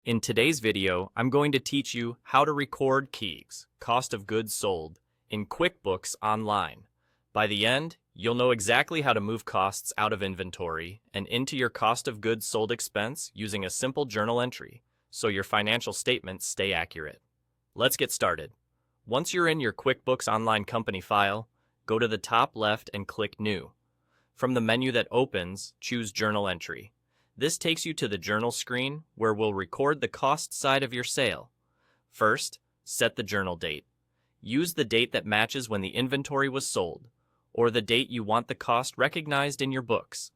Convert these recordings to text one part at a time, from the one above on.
In today's video, I'm going to teach you how to record COGS, cost of goods sold, in QuickBooks Online. By the end, you'll know exactly how to move costs out of inventory and into your cost of goods sold expense using a simple journal entry, so your financial statements stay accurate. Let's get started. Once you're in your QuickBooks Online company file, go to the top left and click New. From the menu that opens, choose Journal Entry. This takes you to the journal screen where we'll record the cost side of your sale. First, set the journal date. Use the date that matches when the inventory was sold, or the date you want the cost recognized in your books.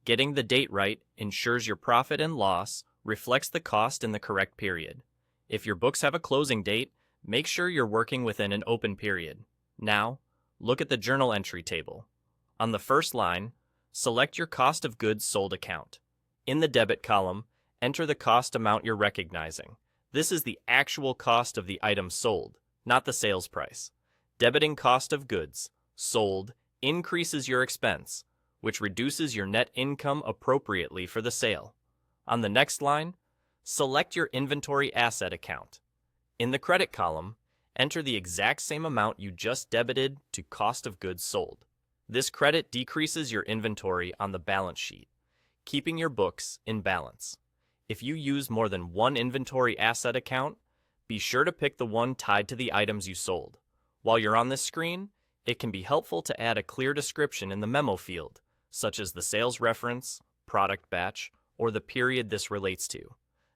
Getting the date right ensures your profit and loss reflects the cost in the correct period. If your books have a closing date, make sure you're working within an open period. Now, look at the journal entry table. On the first line, select your cost of goods sold account. In the debit column, enter the cost amount you're recognizing. This is the actual cost of the item sold, not the sales price. Debiting cost of goods sold increases your expense, which reduces your net income appropriately for the sale. On the next line, select your inventory asset account. In the credit column, enter the exact same amount you just debited to cost of goods sold. This credit decreases your inventory on the balance sheet, keeping your books in balance. If you use more than one inventory asset account, be sure to pick the one tied to the items you sold. While you're on this screen, it can be helpful to add a clear description in the memo field, such as the sales reference, product batch, or the period this relates to.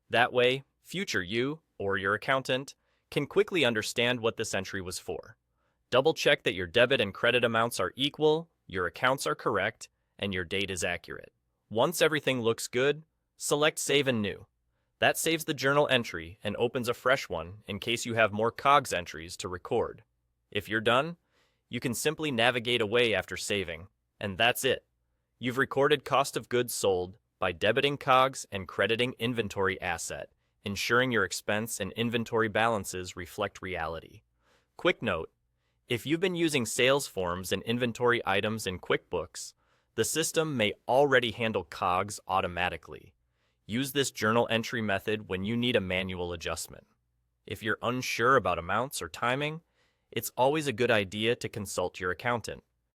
That way, future you, or your accountant, can quickly understand what this entry was for. Double-check that your debit and credit amounts are equal, your accounts are correct, and your date is accurate. Once everything looks good, select Save and New. That saves the journal entry and opens a fresh one in case you have more COGS entries to record. If you're done, you can simply navigate away after saving, and that's it. You've recorded cost of goods sold by debiting COGS and crediting inventory asset, ensuring your expense and inventory balances reflect reality. Quick note: if you've been using sales forms and inventory items in QuickBooks, the system may already handle COGS automatically. Use this journal entry method when you need a manual adjustment. If you're unsure about amounts or timing, it's always a good idea to consult your accountant.